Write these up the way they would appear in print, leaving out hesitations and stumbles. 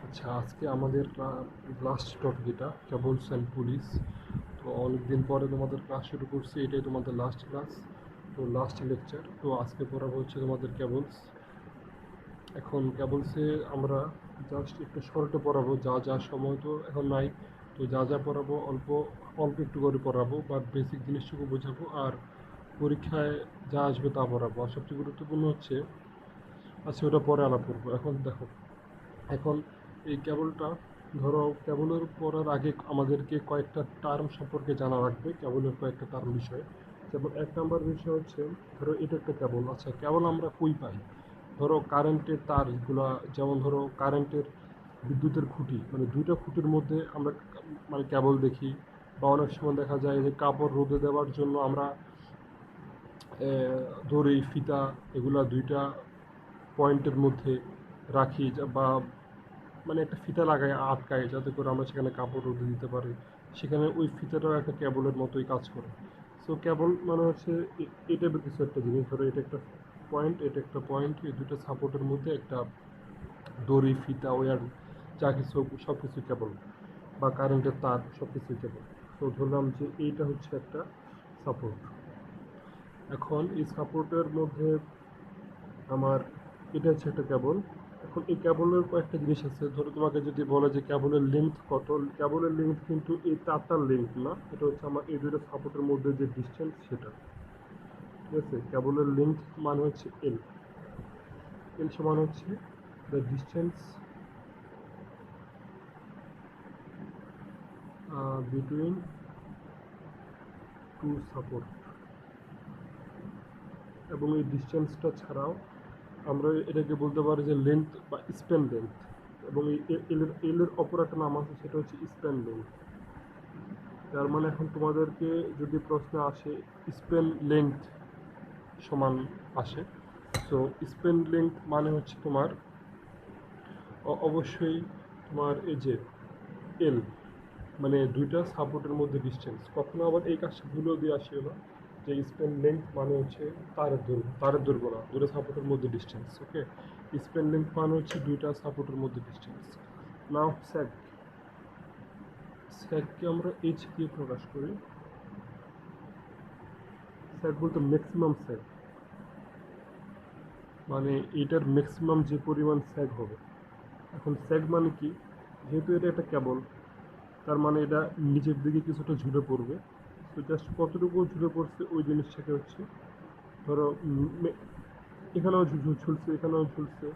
আচ্ছা, আজকে আমাদের লাস্ট টপিক এটা কেবলস অ্যান্ড পুলিশ। তো অনেকদিন পরে তোমাদের ক্লাস শুরু করছি, এটাই তোমাদের লাস্ট ক্লাস, তো লাস্ট লেকচার। তো আজকে পড়াবো হচ্ছে তোমাদের কেবলস। এখন কেবলসে আমরা জাস্ট একটু শর্টে পড়াবো, যা যা সময় তো এখন নাই, তো যা যা পড়াবো অল্প অল্প একটু করে পড়াবো, বাট বেসিক জিনিসটুকু বোঝাবো, আর পরীক্ষায় যা আসবে তা পড়াবো। আর সবচেয়ে গুরুত্বপূর্ণ হচ্ছে, আচ্ছা ওটা পরে আলাপ করবো। এখন দেখো, এখন এই কেবলটা, ধরো কেবলের পড়ার আগে আমাদেরকে কয়েকটা টার্ম সম্পর্কে জানা রাখবে, কেবলের কয়েকটা টার্ম বিষয়। যেমন এক নাম্বার বিষয় হচ্ছে, ধরো এটা একটা কেবল। আচ্ছা, কেবল আমরা কই পাই? ধরো কারেন্টের তারগুলা, যেমন ধরো কারেন্টের বিদ্যুতের খুঁটি, মানে দুইটা খুঁটির মধ্যে আমরা মানে কেবল দেখি। বা অনেক সময় দেখা যায় যে কাপড় রোদে দেওয়ার জন্য আমরা দড়ি, ফিতা, এগুলা দুইটা পয়েন্টের মধ্যে রাখি, বা মানে একটা ফিতা লাগায় আটকায়, যাতে করে আমরা সেখানে কাপড় রোদে দিতে পারি। সেখানে ওই ফিতাটাও একটা কেবলের মতোই কাজ করে। সো কেবল মানে হচ্ছে এই টাইপের কিছু একটা জিনিস। ধরো এটা একটা পয়েন্ট, এটা একটা পয়েন্ট, এই দুটো সাপোর্টের মধ্যে একটা দড়ি, ফিতা, ওয়্যার, যা কিছু সব কিছু কেবল, বা কারেন্টের তার, সব কিছুই কেবল। তো ধরলাম যে এইটা হচ্ছে একটা সাপোর্ট। এখন এই সাপোর্টের মধ্যে আমার এটা হচ্ছে একটা কেবল। এখন এই কেবলের কয়েকটা জিনিস আছে। ধরো তোমাকে যদি বলে যে কেবলের লেন্থ কত, কেবলের লেন্থ কিন্তু এই তারটার লেন্থ না, এটা হচ্ছে আমার এই দুটো সাপোর্টের মধ্যে যে ডিস্টেন্স সেটা। ঠিক আছে, কেবলের লেন্থ মানে হচ্ছে এল। এল সমান হচ্ছে the distance between to support. এবং এই ডিস্টেন্সটা ছাড়াও আমরা এটাকে বলতে পারি যে লেন্থ বা স্প্যান লেন্থ। এবং এই এলের অপর একটা নাম আছে, সেটা হচ্ছে স্প্যান লেন্থ। তার মানে এখন তোমাদেরকে যদি প্রশ্ন আসে স্প্যান লেন্থ সমান আসে, সো স্প্যান লেন্থ মানে হচ্ছে তোমার অবশ্যই তোমার এই যে এল, মানে দুইটা সাপোর্টের মধ্যে ডিস্টেন্স। কখনো আবার এই কাজটা ভুলেও দিয়ে আসিও না যে স্প্যান লেন্থ মানে হচ্ছে তারের দৈর্ঘ্য না, দুটো সাপোর্টের মধ্যে ডিস্টেন্স। ওকে, স্প্যান লেন্থ মানে হচ্ছে দুইটা সাপোর্টের মধ্যে ডিস্টেন্স। নাও স্যাগ, স্যাগকে আমরা এইচ দিয়ে প্রকাশ করি। স্যাগ বলতে ম্যাক্সিমাম স্যাগ, মানে এটার ম্যাক্সিমাম যে পরিমাণ স্যাগ হবে। এখন স্যাগ মানে কি? যেহেতু এটা একটা কেবল, তার মানে এটা নিচের দিকে কিছুটা ঝুলে পড়বে। তো জাস্ট কতটুকু ঝুলে পড়ছে ওই জিনিসটাকে হচ্ছে, ধরো এখানেও ঝুলছে, এখানেও ঝুলছে,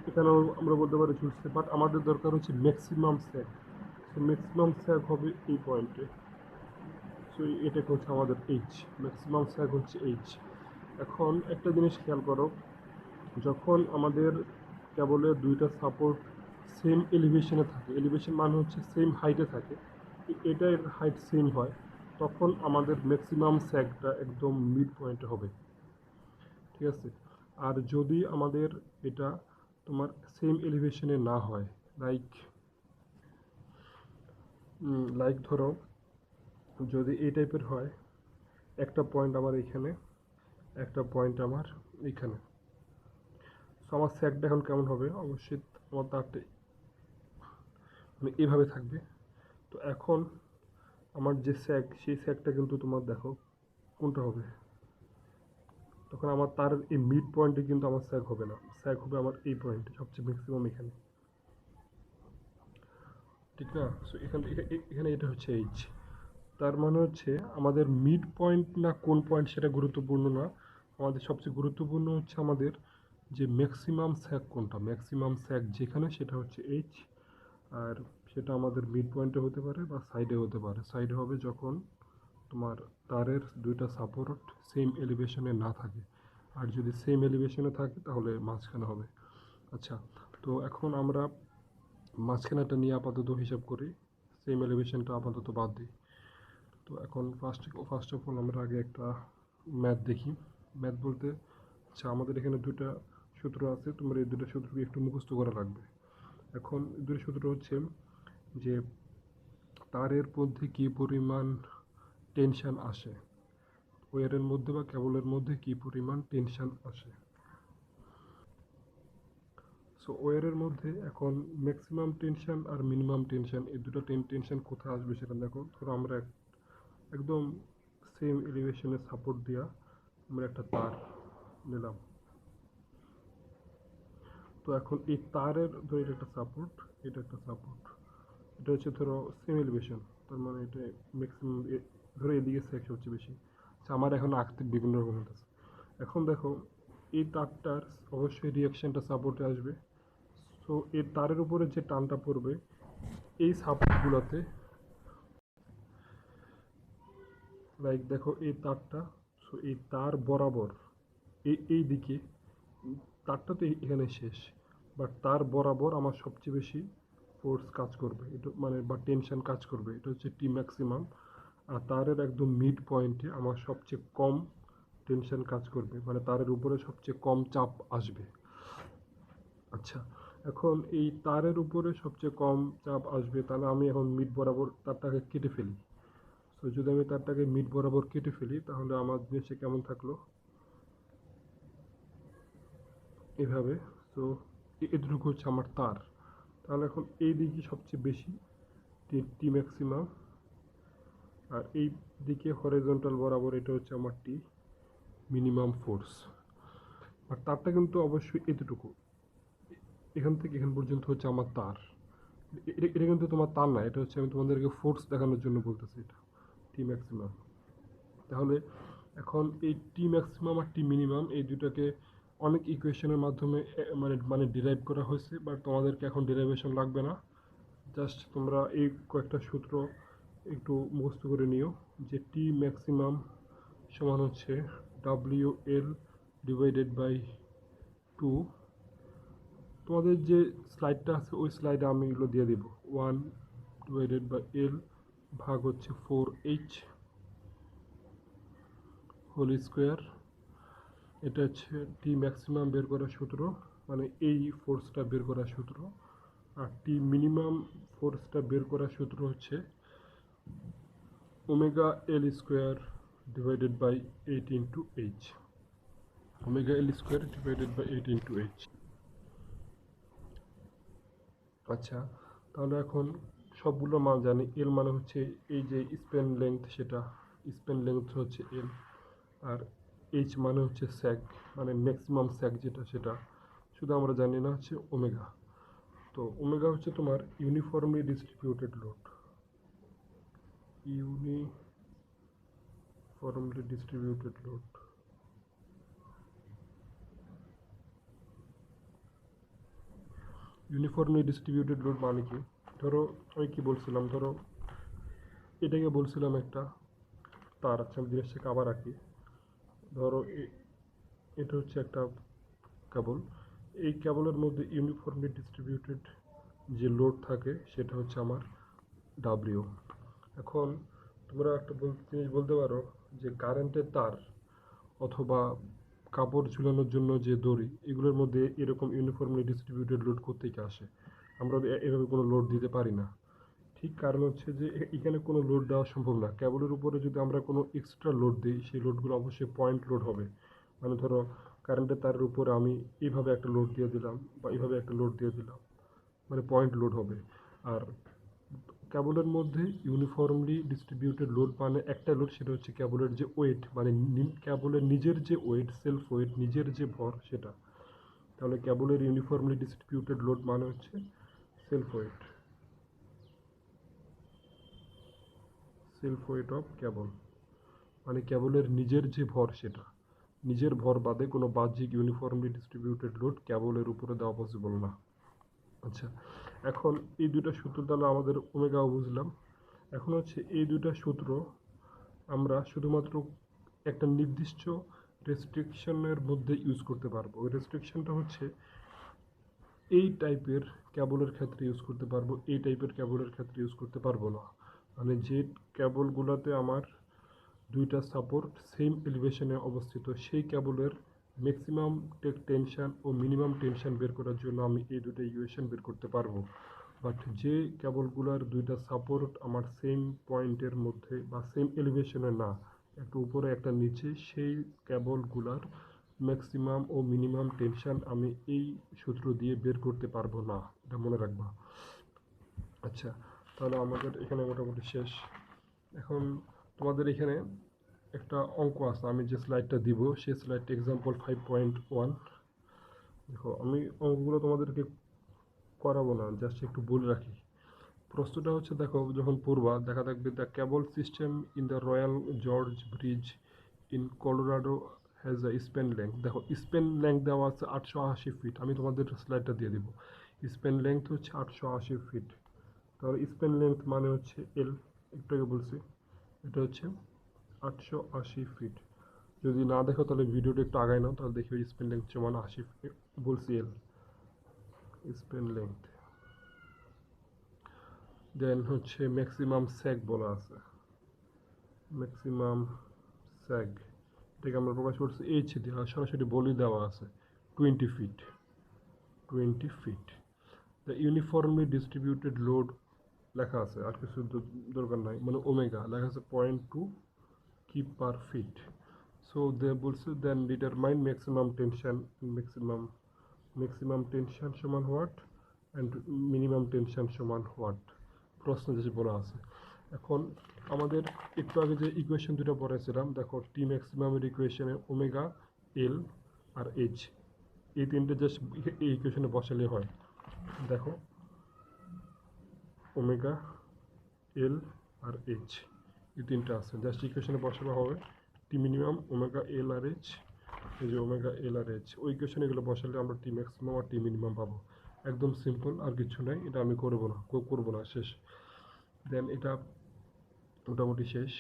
এখানেও আমরা বলতে পারি ঝুলছে, বাট আমাদের দরকার হচ্ছে ম্যাক্সিমাম স্যাগ। তো ম্যাক্সিমাম স্যাগ হবে এই পয়েন্টে। সো এটাকে হচ্ছে আমাদের এইচ, ম্যাক্সিমাম স্যাগ হচ্ছে এইচ। এখন একটা জিনিস খেয়াল করো, যখন আমাদের কেবলের দুইটা সাপোর্ট সেম এলিভেশনে থাকে, এলিভেশন মানে হচ্ছে সেম হাইটে থাকে, এটার হাইট সেম হয়, তখন আমাদের ম্যাক্সিমাম স্যাগটা একদম মিড পয়েন্টে হবে। ঠিক আছে, আর যদি আমাদের এটা তোমার সেম এলিভেশনে না হয়, লাইক ধরো যদি এই টাইপের হয়, একটা পয়েন্ট আমার এখানে, একটা পয়েন্ট আমার এখানে, সো আমার স্যাগটা এখন কেমন হবে? অবশ্যই আমার তারটা মানে এভাবে থাকবে। তো এখন আমার যে স্যাগ, সেই স্যাগটা কিন্তু তোমার দেখো কোনটা হবে, তখন আমার তার এই মিড পয়েন্টে কিন্তু আমার স্যাগ হবে না, স্যাগ হবে আমার এই পয়েন্টে, সবচেয়ে ম্যাক্সিমাম এখানে। ঠিক না? সো এখানে এখানে এটা হচ্ছে এইচ। তার মানে হচ্ছে আমাদের মিড পয়েন্ট না কোন পয়েন্ট সেটা গুরুত্বপূর্ণ না, আমাদের সবচেয়ে গুরুত্বপূর্ণ হচ্ছে আমাদের যে ম্যাক্সিমাম স্যাগ কোনটা, ম্যাক্সিমাম স্যাগ যেখানে, সেটা হচ্ছে এইচ। আর সেটা আমাদের মিড পয়েন্টে হতে পারে বা সাইডে হতে পারে। সাইডে হবে যখন তোমার তারের দুইটা সাপোর্ট সেম এলিভেশনে না থাকে, আর যদি সেম এলিভেশনে থাকে তাহলে মাঝখানে হবে। আচ্ছা, তো এখন আমরা মাঝখানেটা নিয়ে আপাতত হিসাব করি, সেম এলিভেশনটা আপাতত বাদ দিই। তো এখন ফার্স্ট অফ অল আমরা আগে একটা ম্যাথ দেখি। ম্যাথ বলতে, আচ্ছা আমাদের এখানে দুটা সূত্র আছে, তোমার এই দুটো সূত্রকে একটু মুখস্থ করা লাগবে। এখন দুটো সূত্র হচ্ছে যে তারের মধ্যে কী পরিমাণ টেনশন আসে, ওয়্যারের মধ্যে বা কেবলের মধ্যে কী পরিমাণ টেনশন আসে। সো ওয়্যারের মধ্যে এখন ম্যাক্সিমাম টেনশন আর মিনিমাম টেনশন, এই দুটো টেনশন কোথায় আসবে সেটা দেখো। ধরো আমরা একদম সেম এলিভেশনের সাপোর্ট দিয়া আমরা একটা তার নিলাম। তো এখন এই তারের ধরো এটা একটা সাপোর্ট, এটা একটা সাপোর্ট, এটা হচ্ছে ধরো সেম এলিভেশন, তার মানে এটা ম্যাক্সিমাম ধরো এদিকে সেক্স হচ্ছে বেশি। আচ্ছা, আমার এখন আঁকতে বিভিন্ন রকম হতেছে। এখন দেখো এই তারটার অবশ্যই রিয়াকশনটা সাপোর্টে আসবে। সো এই তারের উপরে যে টানটা পড়বে এই সাপোর্টগুলোতে, লাইক দেখো এই তারটা, সো এই তার বরাবর এই দিকে তারটা তো এখানে শেষ, বাট তার বরাবর আমার সবচেয়ে বেশি ফোর্স কাজ করবে, এটা মানে বা টেনশন কাজ করবে, এটা হচ্ছে টি ম্যাক্সিমাম। আর তারের একদম মিড পয়েন্টে আমার সবচেয়ে কম টেনশন কাজ করবে, মানে তারের উপরে সবচেয়ে কম চাপ আসবে। আচ্ছা, এখন এই তারের উপরে সবচেয়ে কম চাপ আসবে, তাহলে আমি এখন মিড বরাবর তারটাকে কেটে ফেলি। তো যদি আমি তারটাকে মিড বরাবর কেটে ফেলি তাহলে আমার জিনিসটা কেমন থাকলো, এভাবে। তো এটুকু হচ্ছে আমার তার। তাহলে এখন এই দিকে সবচেয়ে বেশি টি ম্যাক্সিমাম, আর এই দিকে হরিজন্টাল বরাবর এটা হচ্ছে আমার টি মিনিমাম ফোর্স। আর তারটা কিন্তু অবশ্যই এতটুকু, এখান থেকে এখান পর্যন্ত হচ্ছে আমার তার। এটা কিন্তু তোমার তার না, এটা হচ্ছে আমি তোমাদেরকে ফোর্স দেখানোর জন্য বলতেছি, এটা টি ম্যাক্সিমাম। তাহলে এখন এই টি ম্যাক্সিমাম আর টি মিনিমাম এই দুটাকে অনেক ইকুয়েশনের মাধ্যমে মানে মানে ডিরাইভ করা হয়েছে, বাট তোমাদেরকে এখন ডিরাইভেশন লাগবে না। জাস্ট তোমরা এই কয়েকটা সূত্র একটু মুখস্থ করে নিও, যে টি ম্যাক্সিমাম সমান হচ্ছে WL ডিভাইডেড বাই 2। তোমাদের যে স্লাইডটা আছে ওই স্লাইডে আমি এগুলো দিয়ে দেবো। 1 ডিভাইডেড বাই L ভাগ হচ্ছে 4H হোল স্কোয়ার। এটা হচ্ছে টি ম্যাক্সিমাম বের করার সূত্র, মানে এই ফোর্সটা বের করার সূত্র। আর টি মিনিমাম ফোর্সটা বের করার সূত্র হচ্ছে omega L square divided by 8 into H. Omega L square divided by 8 into H. আচ্ছা, তাহলে এখন সবগুলো মান জানি। এল মানে হচ্ছে এই যে স্প্যান লেংথ, সেটা স্প্যান লেংথ হচ্ছে এল। আর এইচ মানে হচ্ছে স্যাগ, মানে ম্যাক্সিমাম স্যাগ যেটা, সেটা শুধু আমরা জানি না হচ্ছে ওমেগা। তো ওমেগা হচ্ছে তোমার uniformly distributed load, uniformly distributed load. Uniformly distributed load মানে কি? ধরো আমি কি বলছিলাম, ধরো এটাকে বলছিলাম একটা তার। আচ্ছা, আমি জিনিসটাকে আবার রাখি। ধরো এটা হচ্ছে একটা কেবল, এই কেবলের মধ্যে ইউনিফর্মলি ডিস্ট্রিবিউটেড যে লোড থাকে সেটা হচ্ছে আমার ডাব্লিউ। এখন তোমরা একটা জিনিস বলতে পারো যে কারেন্টের তার অথবা কাপড় ঝুলানোর জন্য যে দড়ি, এগুলোর মধ্যে এরকম ইউনিফর্মলি ডিস্ট্রিবিউটেড লোড কোত্থেকে আসে? আমরা এভাবে কোনো লোড দিতে পারি না। ঠিক কারণ হচ্ছে যে এখানে কোনো লোড দেওয়া সম্ভব না। কেবলের উপরে যদি আমরা কোনো এক্সট্রা লোড দিই সেই লোডগুলো অবশ্যই পয়েন্ট লোড হবে। মানে ধরো কারেন্টের তারের উপরে আমি এইভাবে একটা লোড দিয়ে দিলাম বা এইভাবে একটা লোড দিয়ে দিলাম, মানে পয়েন্ট লোড হবে। আর কেবলের মধ্যে ইউনিফর্মলি ডিস্ট্রিবিউটেড লোড মানে একটা লোড, সেটা হচ্ছে কেবলের যে ওয়েট, মানে কেবলের নিজের যে ওয়েট, সেলফ ওয়েট, নিজের যে ভর সেটা। তাহলে কেবলের ইউনিফর্মলি ডিস্ট্রিবিউটেড লোড মানে হচ্ছে self weight, self weight of cable, মানে কেবলের নিজের যে ভর সেটা। নিজের ভর বাদে কোনো বাহ্যিক ইউনিফর্মলি ডিস্ট্রিবিউটেড লোড কেবলের উপরে দেওয়া পসিবল না। আচ্ছা, এখন এই দুইটা সূত্র তাহলে আমাদের ওমেগাও বুঝলাম। এখন হচ্ছে এই দুইটা সূত্র আমরা শুধুমাত্র একটা নির্দিষ্ট রেস্ট্রিকশনের মধ্যে ইউজ করতে পারবো। ওই রেস্ট্রিকশনটা হচ্ছে এই টাইপের কেবলের ক্ষেত্রে ইউজ করতে পারবো, এই টাইপের কেবলের ক্ষেত্রে ইউজ করতে পারবো না। মানে যে কেবলগুলোতে আমার দুইটা সাপোর্ট সেম এলিভেশনে অবস্থিত, সেই কেবলের maximum tension oh minimum tension বের করার জন্য আমি এই দুটো ইকুয়েশন বের করতে পারবো। বাট যে কেবলগুলোর দুইটা সাপোর্ট আমার সেম পয়েন্টের মধ্যে বা সেম এলিভেশনে না, একটা উপরে একটা নিচে, সেই কেবলগুলার ম্যাক্সিমাম ও মিনিমাম টেনশন আমি এই সূত্র দিয়ে বের করতে পারবো না, এটা মনে রাখবা। আচ্ছা, তাহলে আমাদের এখানে মোটামুটি শেষ। এখন তোমাদের এখানে একটা অঙ্ক আছে, আমি যে স্লাইডটা দিব সেই স্লাইডটা এক্সাম্পল 5.1। দেখো, আমি অঙ্কগুলো তোমাদেরকে করাবো না, জাস্ট একটু বলে রাখি। প্রশ্নটা হচ্ছে, দেখো যখন পড়বা দেখা থাকবে, the cable system in the royal George bridge in Colorado has a span length. দেখো স্প্যান লেংথ দেওয়া আছে 880 ফিট, আমি তোমাদের স্লাইডটা দিয়ে দিব। স্প্যান লেংথ হচ্ছে 880 ফিট। তাহলে স্প্যান লেংথ মানে হচ্ছে এল, একটু আগে বলছি, এটা হচ্ছে 880 ফিট। যদি না দেখো তাহলে ভিডিওটা একটু আগায় নাও, তাহলে দেখবে স্প্যান লেংথ সমান 80 ফিট, বলছি এল স্প্যান লেংথ। দেন হচ্ছে ম্যাক্সিমাম স্যাগ বলা আছে, ম্যাক্সিমাম স্যাগ এটাকে আমরা প্রকাশ করছি এইচ দিয়ে, আর সরাসরি বলি দেওয়া আছে 20 feet. 20 feet. The uniformly distributed load লেখা আছে, আর কিছু দরকার নাই, মানে ওমেগা লেখা আছে 0.2 কি পার ফিট। সো দে বলছে then determine maximum tension, maximum tension সমান হোয়াট অ্যান্ড মিনিমাম টেনশন সমান হোয়াট, প্রশ্ন যে বলা আছে। এখন আমাদের একটু আগে যে ইকুয়েশন দুটো পড়েছিলাম, দেখো টি ম্যাক্সিমামের ইকুয়েশনে ওমেগা, এল আর এইচ, এই তিনটে জাস্ট এই ইকুয়েশনে বসালে হয়। দেখো ওমেগা, এল আর এইচ, এই তিনটা আছে, জাস্ট ইকুয়েশনে বসানো হবে। টি মিনিমাম, ওমেগা, এল আর এইচ, এই যে ওমেগা, এল আর এইচ, ওই ইকুয়েশনে এগুলো বসালে আমরা টি ম্যাক্সিমাম আর টি মিনিমাম পাবো। একদম সিম্পল, আর কিছু নাই, এটা আমি করবো না, শেষ। দেন এটা মোটামুটি শেষ।